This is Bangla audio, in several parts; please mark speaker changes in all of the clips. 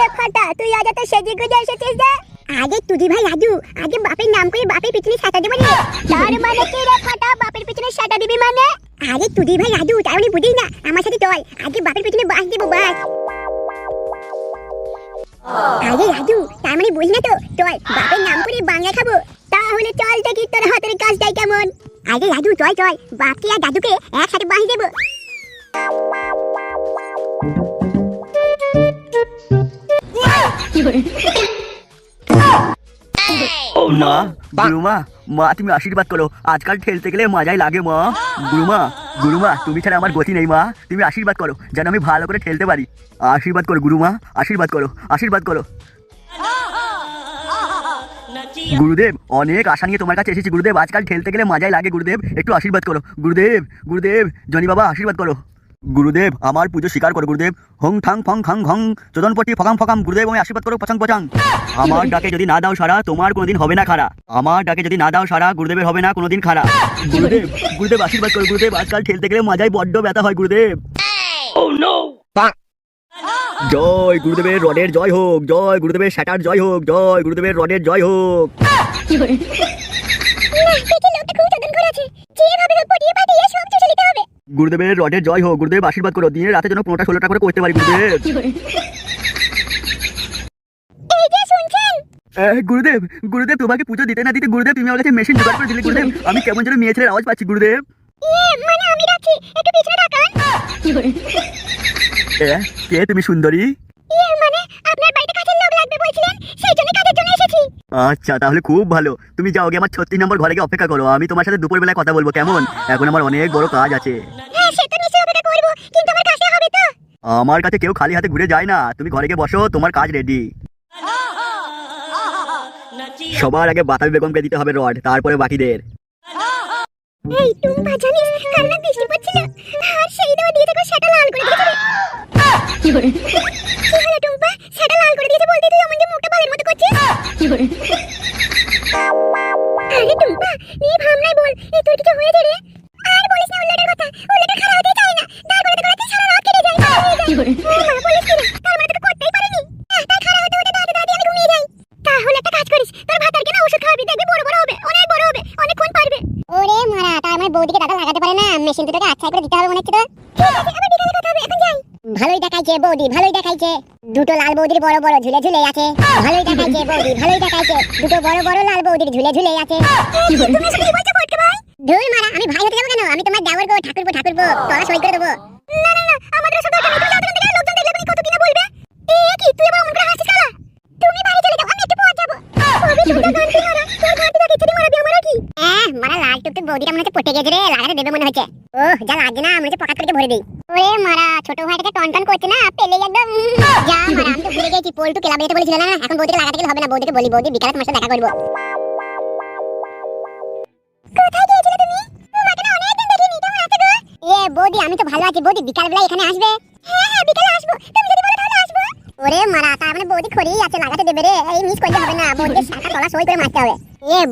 Speaker 1: রে ফাটা, তুই আজ তো সেজে গুজে এসেছিস যে? আগে তুই ভাই রাজু, আগে বাপের নাম করে বাপের পিছনে সাটা দেব না। তার মানে কি রে ফাটা, বাপের পিছনে সাটা দিবি মানে? আরে তুই ভাই রাজু, তাই উনি বুঝিস না, আমার সাথে চল, আগে বাপের পিছনে বাস দেব বাস। আরে রাজু, তার মানে বুঝ না তো, চল বাপের নাম করে বাংলা খাবো। তাহলে চল দেখি তোর হাতের কাজটাই কেমন। আগে রাজু চল চল, বাপকে আর দাদুকে একসাথে বাস দেব।
Speaker 2: মা, গুরুমা, মা তুমি আশীর্বাদ করো, আজকাল ঠেলতে গেলে মজাই লাগে মা। গুরুমা, গুরুমা তুমি ছাড়া আমার গতি নেই মা, তুমি আশীর্বাদ করো যেন আমি ভালো করে ঠেলতে পারি। আশীর্বাদ করো গুরুমা, আশীর্বাদ করো, আশীর্বাদ করো। গুরুদেব, অনেক আশা নিয়ে তোমার কাছে এসেছি গুরুদেব, আজকাল ঠেলতে গেলে মজাই লাগে গুরুদেব, একটু আশীর্বাদ করো গুরুদেব। গুরুদেব, জনি বাবা আশীর্বাদ করো। গুরুদেব, আমার পুজো স্বীকার করো গুরুদেব। হং ঠাং ফং খাং ঘং চোদনপটি ফকাম ফকাম। গুরুদেব আমি আশীর্বাদ করো পচাং পচাং। আমার ডাকে যদি না দাও সারা, তোমার কোনোদিন হবে না খাড়া। আমার ডাকে যদি না দাও সারা, গুরুদেবের হবে না কোনোদিন খাড়া। গুরুদেব, গুরুদেব আশীর্বাদ করো গুরুদেব, আজকাল ঠেলতে গেলে মজাই বড্ড ব্যথা হয় গুরুদেব। জয় গুরুদেবের রডের জয় হোক, জয় গুরুদেবের শ্যাটার জয় হোক, জয় গুরুদেবের রডের জয় হোক। গুরুদেবের রডের জয় হোক, গুরুদেব আশীর্বাদ করো, দিনে রাতে যেন 15টা 16টা করে করতে পারি গুরুদেব। গুরুদেব, গুরুদেব তোমাকে পুজো দিতে না দিতে গুরুদেব তুমি আমার কাছে মেশিন জোগাড় করে দিলে গুরুদেব, আমি কেমন যেন মেয়ে ছেলের আওয়াজ পাচ্ছি গুরুদেব। কে তুমি সুন্দরী? আচ্ছা তাহলে খুব ভালো, তুমি যাও গিয়ে আমার 36 নম্বর ঘরে গিয়ে অপেক্ষা করো, আমি তোমার সাথে দুপুর বেলায় কথা বলবো কেমন? এখন আমার অনেক বড় কাজ আছে। আমার কাছে কেউ খালি হাতে ঘুরে যায় না, তুমি ঘরে গিয়ে বসো, তোমার কাজ রেডি। সবার আগে বাতাবি বেগমকে দিতে হবে রড, তারপরে বাকিদের।
Speaker 1: এই টুম্পা জানিস কাল না বৃষ্টি পড়ছিল, আর সেই দাও দিয়ে দেখো সেটা লাল করে দিয়েছে। কি করে? কি হলো টুম্পা, সেটা লাল করে দিয়েছে বলতে তুই আমার যে মুখটা বালের মতো করছিস? কি করে? আরে টুম্পা, নি ভাবনাই বল, এই তোর কিছু হয়েছে রে? আর বলিস না উল্লেটের কথা, উল্লেটা খারাপ হতে চায় না, দাঁড় করে দাঁড়াতে সারা রাত কেটে যায়, খারাপ হয়ে যায়। কি করে? মা বলিস কি রে, তার মানে তো করতেই পারিনি। তার খারাপ হতে হতে দাঁড়াতে দাঁড়াতে আমি ঘুমিয়ে যাই। তাহলে একটা কাজ করিস, তোর ভাতারকে না ওষুধ খাওয়াবি, দেখবি বড় বড় হবে, অনেক বড় হবে, অনেকক্ষণ পারবে। ওরে মারা, তার মানে বৌদিকে দাদা লাগাতে পারে না, মেশিন দুটোকে আচ্ছা করে দিতে হবে মনে হচ্ছে তো। ঠিক আছে, আবার বিকালে কথা হবে, এখন যাই। ভালোই দেখাইছে বৌদি, ভালোই দেখাইছে, দুটো লাল বৌদির বড় বড় ঝুলে ঝুলে আছে। ভালোই দেখাইছে বৌদি, ভালোই দেখাইছে, দুটো বড় বড় লাল বৌদির ঝুলে ঝুলে আছে। তুমি এসব কি বলছো ফটকে ভাই? ধুর মারা, আমি ভাই হতে যাবো কেন? আমি তোমার দেওর গো, ঠাকুরপো ঠাকুরপো, তলা সই করে দেবো। না না না, আমাদের সব দরকার নেই, তুমি যাও এখান থেকে, লোকজন দেখলে তুমি কত কিনা বলবে। এ কি তুই আবার অমন করে হাসিস কালা? তুমি বাড়ি চলে যাও, আমি একটু পর যাবো। কবে ছোট গানটি মারা, তোর গানটি দেখে চুরি মারা, আমার কি? মারা লাল টুকটুক বৌদিটা মনে হচ্ছে পটে গেছে রে, লাগাতে দেবে মনে হচ্ছে। ওহ যা লাগে না, মনে হচ্ছে পকাত করে ভরে দেই। ওরে মারা, ছোট ভাইটাকে টনটন করছে না, পেলে একদম। যা মারা, আমি তো ভুলে গেছি, পল্টু ক্লাবে যেতে বলেছিল না, এখন বৌদিকে লাগাতে গেলে হবে না, বৌদিকে বলি বৌদি বিকালে তোমার সাথে দেখা করবো। কোথায় গিয়েছিলে তুমি? তোমাকে না অনেকদিন দেখিনি, কেমন আছো গো? বৌদি আমি তো ভালো আছি, বৌদি বিকাল বেলা এখানে আসবে? হ্যাঁ বিকালে আসবো, তুমি যদি বলো তাহলে আসবো। ওরে মারা, তার মানে বৌদি খড়িই আছে, লাগাতে দেবে রে, এই মিস করলে হবে না, বৌদিকে শাখা তলা সই করে মারতে হবে।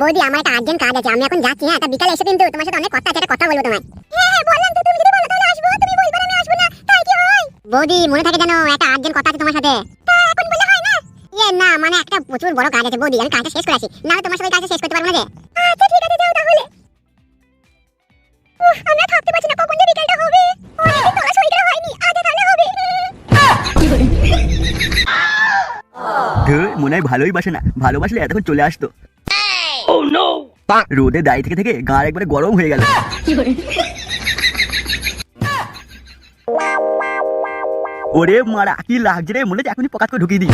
Speaker 1: বৌদি আমার একটা আর্জেন্ট কাজ আছে, আমি এখন যাচ্ছি, হ্যাঁ তা বিকালে এসে কিন্তু তোমার সাথে অনেক কথা আছে, একটা কথা বলবো তোমায়। হ্যাঁ বললাম তো, তুমি যদি বলো তাহলে আসবো, তুমি বলবে না আমি আসবো না, তাই কি হয়? বৌদি মনে থাকে জানো, একটা আর্জেন্ট কথা আছে তোমার সাথে। তা এখন বললে হয় না? না মানে একটা প্রচুর বড় কাজ আছে বৌদি, আমি কাজটা শেষ করে আসি, না তোমার সাথে কাজটা শেষ করতে পারবো না। আচ্ছা ঠিক আছে, যাও তাহলে। আমরা থাকতে পারছি না, কখন যে বিকালটা হবে, অনেকদিন তলা সই করা হয়নি, আজ তাহলে হবে।
Speaker 2: মনে হয় ভালোই বাসে না, ভালোবাসলে এতক্ষণ চলে আসতো। রোদে দাঁড়িয়ে থেকে থেকে গা একবারে গরম হয়ে গেল। ওরে মারা কি লাগছে রে, মনে হচ্ছে এখনই পকাত করে ঢুকিয়ে দিই।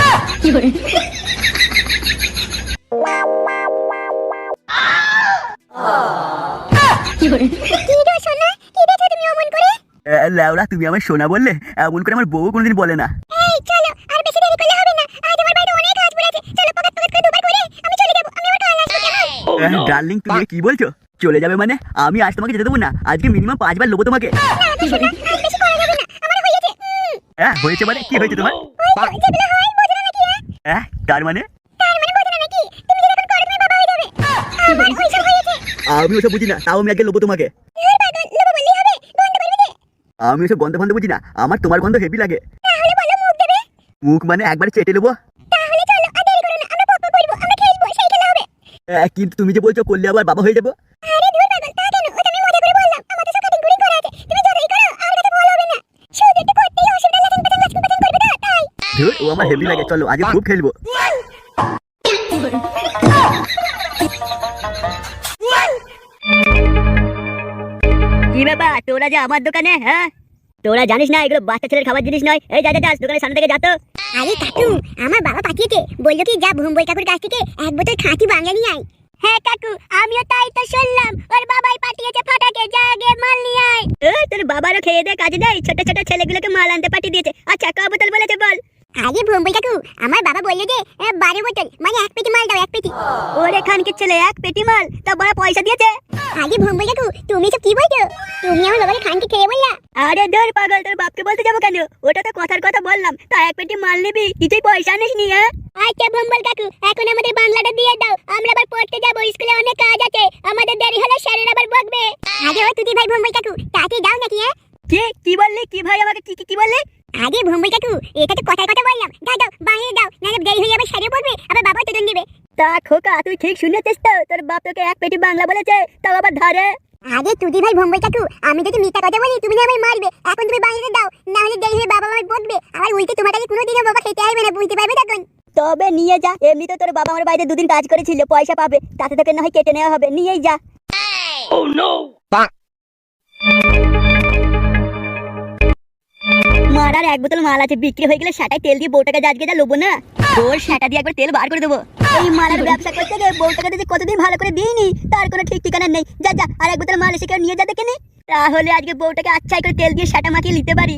Speaker 2: লেওরা তুমি আমার সোনা বললে, এমন করে আমার বউ কোনোদিন বলে না। ডার্লিং তুমি কি বলছো? চলে যাবে মানে? আমি আজ তোমাকে যেতে দেবো না, আজকে মিনিমাম 5 বার লোবো তোমাকে। হ্যাঁ হয়েছে মানে কি হয়েছে তোমার? হ্যাঁ তার মানে? আমি ওসব বুঝি না, তাও আমি আগে লোবো তোমাকে। আমি ওসব গন্ধ ফন্ধ বুঝি না, আমার তোমার গন্ধ হেভি লাগে। মুখ মানে একবার চেটে নেবো।
Speaker 1: তাহলে চলো আর দেরি করো না, আমরা পপ্পা করবো, আমরা খেলবো, সেই খেলা হবে।
Speaker 2: কিন্তু তুমি যে বলছো করলে আবার বাবা হয়ে যাবো।
Speaker 1: আরে ধুর পাগল, তা কেন? ওটা আমি মজা করে বললাম, আমার তো সব কাটিং কুটিং করা আছে, তুমি যতই করো আমার কাছে ভালো হবে না। শুধু একটু করতেই অসুবিধা, লাচিং পাচাং করবে তো তাই।
Speaker 2: ধুর, ও আমার হেভি লাগে, চলো আজ খুব খেলবো।
Speaker 3: কি ব্যাপার তোরা যে আমার দোকানে? হ্যাঁ, তোরা জানিস না এগুলো বাচ্চা ছেলের খাবার জিনিস নয়। এই যা যা যা দোকানের সামনে থেকে যা তো।
Speaker 1: আরে কাকু, আমার বাবা পাঠিয়েছে, বললো কি যা ভুম্বই কাকুর কাছ থেকে এক বোতল খাঁটি বাংলা নিয়ে আয়। হ্যাঁ কাকু, আমিও তাই তো শুনলাম, ওর বাবাই পাঠিয়েছে ফাটাকে, যা আগে মাল নিয়ে আয়।
Speaker 3: তোর বাবারও খেয়ে দে কাজে নেই, ছোট ছোট ছেলেগুলোকে মাল আনতে পাঠিয়ে দিয়েছে। আচ্ছা ক বোতল বলেছে বল?
Speaker 1: আরে ভুম্বই কাকু, আমার বাবা বললো যে 12 বোতল, মানে 1 পেটি মাল দাও, 1 পেটি।
Speaker 3: ওরে খানকির ছেলে, 1 পেটি মাল তা বড় পয়সা দিয়েছে?
Speaker 1: আরে ভুম্বই কাকু, তুমি সব কি বলছো? তুমি আমার বাবাকে খানকি খেয়ে বললা?
Speaker 3: আরে ধর পাগল, তোর বাপকে বলতে যাবো কেন? ওটা তো কথার কথা বললাম, তা 1 পেটি মাল নিবি, কিছুই পয়সা নিস নি? হ্যাঁ
Speaker 1: আচ্ছা ভুম্বল কাকু, এখন আমাদের বাংলাটা দিয়ে দাও, আমরা আবার পড়তে যাবো, স্কুলে অনেক কাজ আছে, আমাদের দেরি হলে স্যারের আবার বকবে। আরে ও তুই ভাই ভুম্বই কাকু, তাতে দাও নাকি?
Speaker 3: কি বললি? কি ভাই আমাকে কি বললি?
Speaker 1: আগে ভুম্বই কাকু, এটা তো কথার কথা বললাম, দাও দাও বাইরে দাও, নাহলে দেরি হয়ে যাবে, স্যারে বলবে, আবার বাবা তোদন দিবে।
Speaker 3: তা খোকা তুই ঠিক শুনেছিস তো? তোর বাপ তোকে 1 পেটি বাংলা বলেছে, তাও আবার ধরে।
Speaker 1: আগে তুই ভাই ভুম্বই কাকু, আমি যদি মিথ্যা কথা বলি তুমি না আমায় মারবে, এখন তুমি বাইরে দাও, নাহলে দেরি হয়ে বাবা আমায় বকবে, আবার উল্টে তোমার কাছে কোনোদিনও বাবা খেতে আসবে না, বুঝতে পারবে তখন।
Speaker 3: তবে নিয়ে যা, এমনিতে তোর বাবা আমার বাড়িতে 2 দিন কাজ করেছিল, পয়সা পাবে, তাতে তোকে না হয় কেটে নেওয়া হবে, নিয়েই যা। মারার 1 বোতল মাল আছে, বিক্রি হয়ে গেলে সেটাই তেল দিয়ে বউটাকে আজকে যা লোবো না, তোর সেটা দিয়ে একবার তেল বার করে দেবো। এই মালার ব্যবসা করতে গিয়ে বউটাকে যে কতদিন ভালো করে দিইনি তার কোনো ঠিক ঠিকানা নেই। যা যা আর 1 বোতল মাল এসে কেউ নিয়ে যা দেখে নি, তাহলে আজকে বউটাকে আচ্ছাই করে তেল দিয়ে সেটা মাখিয়ে নিতে পারি।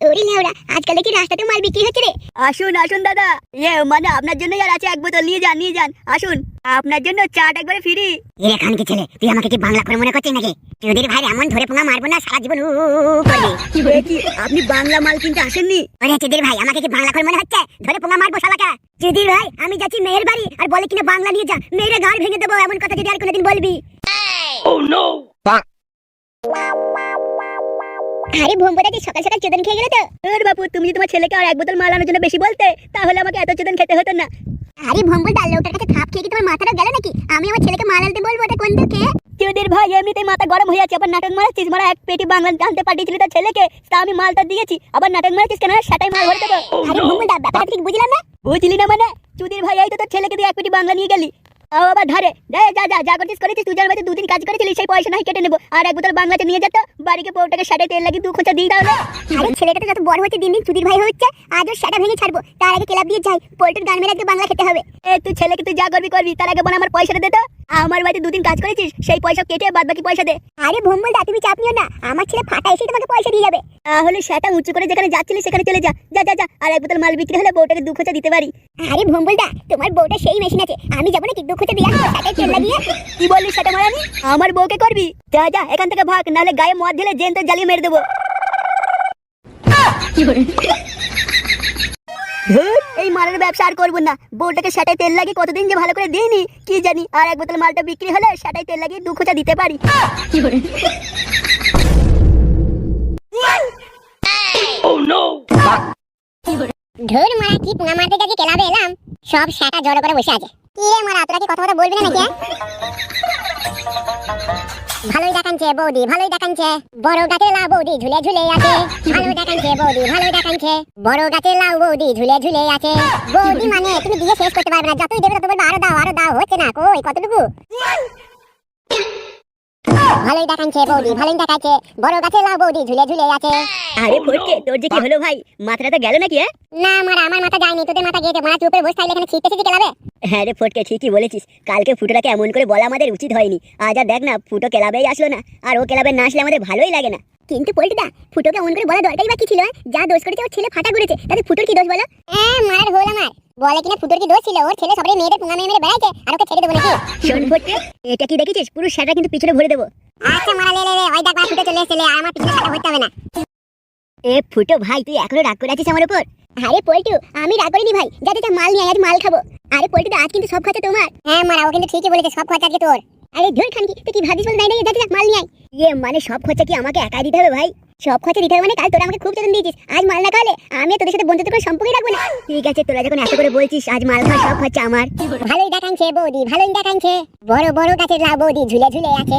Speaker 1: ওরে লেওড়া, আজকাল দেখি রাস্তাতে মাল বিক্রি হচ্ছে রে।
Speaker 3: আসুন আসুন দাদা, মানে আপনার জন্যই আর আছে 1 বোতল, নিয়ে যান আসুন, আপনার জন্য চাট একবারে ফ্রি।
Speaker 1: এরে খানকি ছেলে, তুই আমাকে কি বাংলা করে মনে করছিস নাকি? চৌধুরী ভাই এমন ধরে পোঙা মারবো না, সারা জীবন করবি।
Speaker 3: কি আপনি বাংলা মাল কিনতে আসেননি?
Speaker 1: আরে চৌধুরী ভাই, আমাকে কি বাংলা করে মনে হচ্ছে? ধরে পোঙা মারবো শালাকা। চৌধুরী ভাই, আমি যাচ্ছি মেয়ের বাড়ি, আর বলে কিনা বাংলা নিয়ে যা, মেয়ের গাল ভেঙে দেবো, এমন কথা যদি আর কোনোদিন বলবি। আরে ভোম্বটা তুই সকাল সকাল চোদন খেয়ে গেলে তো?
Speaker 3: আরে বাপু, তুমি যদি তোমার ছেলেকে আর 1 বোতল মাল আনার জন্য বেশি বলতে, তাহলে আমাকে এত চোদন খেতে হতো না।
Speaker 1: আরে ভোম্বল ডাল ওটার কাছে থাপ খেয়ে কি তোমার মাথাটা গেল নাকি? আমি আমার ছেলেকে মাল আনতে বলবো, ওটা কোন দুঃখে?
Speaker 3: চৌধুরীর ভাই এমনিতেই মাথা গরম হয়ে আছে, আবার নাটক মারাচ্ছিস। 1 পেটি বাংলা আনতে পাঠিয়েছিলি তার ছেলেকে, তা আমি মালটা দিয়েছি, আবার নাটক মারাচ্ছিস কেন? সেটাই মাল ভরে দেবো।
Speaker 1: আরে ভোম্বল দা, ব্যাপারটা ঠিক বুঝলাম না।
Speaker 3: বুঝলি না মানে? চৌধুরীর ভাই এই তো তোর ছেলেকে দিয়ে 1 পেটি বাংলা নিয়ে গেলি, আবার ধরে যা করছিস করেছিস, তুই যার বাড়িতে 2 দিন কাজ করেছিলি, সেই পয়সা নাই কেটে নেবো, আর 1 বোতল বাংলাতে নিয়ে যেত, বাড়িকে বউটাকে সেটাই তেল লাগিয়ে 2 খোঁচা দিই তাহলে।
Speaker 1: আরে ছেলেটা তো যত বড় হচ্ছে দিন দিন চুদির ভাই হচ্ছে, আজ ওর সেটা ভেঙে ছাড়বো, তার আগে ক্লাব দিয়ে যাই, পোল্টুর গান মেরে আজকে বাংলা খেতে হবে।
Speaker 3: তুই ছেলেকে তুই যা করবি তার আগে বলে আমার পয়সাটা দে তো। আমার বাড়িতে 2 দিন কাজ করেছিস, সেই পয়সা কেটে বাদ বাকি পয়সা দে।
Speaker 1: আরে ভোম্বল দা, তুমি চাপ নিও না, আমার ছেলে ফাটা এসে তোমাকে পয়সা দিয়ে যাবে।
Speaker 3: তাহলে সেটা উঁচু করে যেখানে যাচ্ছিলি সেখানে চলে যা আর 1 বোতল মাল বিক্রি হলে বউটাকে 2 খোঁচা দিতে পারি।
Speaker 1: আরে ভোম্বল দা, তোমার বউটা সেই মেশিন আছে, আমি যাবো নাকি 2 খোঁচা দিয়ে আসবো সেটাই তেল লাগিয়ে?
Speaker 3: কি বললি সেটা মারানি? আমার বউকে করবি? যা এখান থেকে ভাগ, নাহলে গায়ে মদ ঢেলে জেনতে জ্বালিয়ে মেরে দেবো। এই মালের ব্যবসা আর করবো না, বউটাকে সেটাই তেল লাগিয়ে কতদিন যে ভালো করে দিইনি কি জানি, আর 1 বোতল মালটা বিক্রি হলে সেটাই তেল লাগিয়ে 2 খোঁচা দিতে পারি।
Speaker 1: ধুর মারা, কি পোঙা মারতে যাচ্ছি ক্লাবে এলাম, সব সেটা জড়ো করে বসে আছে। কি রে মারা, তোরা কি কথা বলবি না নাকি? ভালোই দেখাচ্ছে বৌদি, ভালোই দেখাচ্ছে, বড় গাছে লাউ বৌদি ঝুলে ঝুলে আছে, ভালো দেখাচ্ছে বৌদি, ভালোই দেখাচ্ছে, বড় গাছে লাউ বৌদি ঝুলে ঝুলে আছে। বৌদি মানে তুমি দিয়ে শেষ করতে পারবে না, যতই দেবে তত বলবে আরো দাও, হচ্ছে না, কই কতটুকু? ভালোই দেখাচ্ছে বৌদি, ভালোই দেখাচ্ছে, বড় গাছে লাউ বৌদি ঝুলে ঝুলে আছে।
Speaker 3: আরে ফটকে, তোর যে কি হলো ভাই? মাথাটা তো গেল নাকি?
Speaker 1: না মারা, আমার মাথা যায়নি, তোদের মাথা গিয়েছে, মারা চুপে বসে থাকলে এখানে ছিটতেছিস ক্লাবে।
Speaker 3: হ্যাঁ রে ফটকে, ঠিকই বলেছিস, কালকে ফুটোটাকে এমন করে বলা আমাদের উচিত হয়নি। আজ আর দেখ না, ফুটো ক্লাবেই আসলো না, আর ও ক্লাবে না আসলে আমাদের ভালোই লাগে না।
Speaker 1: কিন্তু পল্টুদা, ফুটোকে এমন করে বলা দরকারই বা কি ছিল? যা দোষ করেছে ওর ছেলে ফাটা করেছে, তাতে ফুটোর কি দোষ বলো? মার হল আমার, বলে কিনা ফুটোর কি দোষ ছিল? ওর ছেলে সবাই মেয়েদের পোঙা মেরে বেড়াইছে, আর ওকে ছেড়ে দেবো নাকি?
Speaker 3: শোন ফটকে, এটা কি দেখেছিস? পুরো সেটা কিন্তু পিছনে ভরে দেবো।
Speaker 1: আচ্ছা মারা, লে ওই দেখ ফুটো চলে এসেছে, আর আমার পিছনে ফাটা হতে হবে না।
Speaker 3: ফুটো ভাই, তুই এখনো রাগ করে আছিস আমার উপর?
Speaker 1: আরে পল্টু, আমি রাগ করিনি ভাই, যাতে মাল নিয়ে আজ মাল খাবো। আরে পল্টুদা, আজ কিন্তু সব খরচা তোমার। হ্যাঁ মারা, ও কিন্তু ঠিকই বলেছে, সব খরচা আজকে তোর। আরে ধুর খানকি, তুই কি ভাবিস বল? নাই নাই, যা মাল নিয়ে আয়। ইয়ে মানে সব খরচা কি আমাকে একাই দিতে হবে ভাই? সব খরচা দিতে হবে মানে কাল তোরা আমাকে খুব চলন দিয়েছিস, আজ মাল না খাওয়ালে আমি তোদের সাথে বন্ধুত্ব করে সম্পর্কই রাখবো না। ঠিক আছে, তোরা যখন এত করে বলছিস আজ মাল খাওয়া সব খরচা আমার। ভালোই দেখাচ্ছে বৌদি, ভালোই দেখাচ্ছে। বড় বড় গাছের লাউ বৌদি ঝুলে ঝুলে আছে।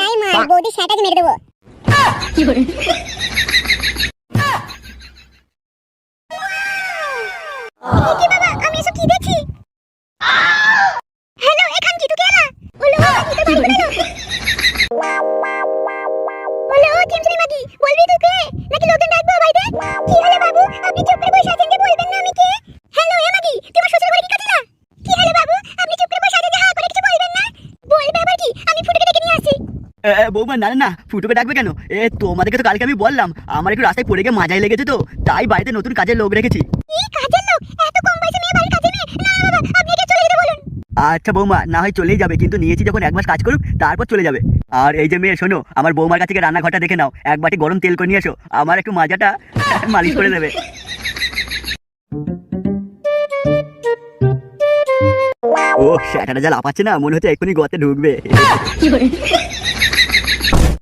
Speaker 1: এই মাল বৌদি সেটাকে মেরে দেবো। কি বাবা, আমি এসব কি দেখছি? হ্যালো, এখান কি তুই কেলা? বলো কি তো বাড়ি বলো। বলো চিমচিমি মাগি, বলবি তুই কে নাকি লোকজন ডাকবো বাইরে? কি হলো বাবু, আপনি চুপ করে বসে আছেন যে বলবেন না আমি কে? হ্যালো এ মাগি, তোমার শ্বশুর বাড়ি কি কাটিলা? কি হলো বাবু, আপনি চুপ করে বসে আছেন যে হা করে কিছু বলবেন না? বলবে আবার কি? আমি ফুটুকে ডেকে নিয়ে আসি।
Speaker 2: বৌমা না না না, ফুটুকে ডাকবে কেন? তোমাদেরকে তো কালকে আমি বললাম আমার একটু রাস্তায় পড়ে গিয়ে মাজাই লেগেছে, তো তাই বাড়িতে নতুন কাজের লোক রেখেছি।
Speaker 1: কি কাজের লোক? এত কম পয়সা মেয়ে বাড়ির কাজে মেয়ে? না না বাবা, আপনি একে চলে যেতে বলুন।
Speaker 2: আচ্ছা বৌমা, না হয় চলেই যাবে, কিন্তু নিয়েছি যখন 1 মাস কাজ করুক তারপর চলে যাবে। আর এই যে মেয়ে শোনো, আমার বৌমার কাছ থেকে রান্নাঘরটা দেখে নাও, এক বাটি গরম তেল করে নিয়ে এসো, আমার একটু মাজাটা মালিশ করে দেবে। ও সেটাটা যা লাফাচ্ছে না, মনে হচ্ছে এক্ষুনি গর্তে ঢুকবে।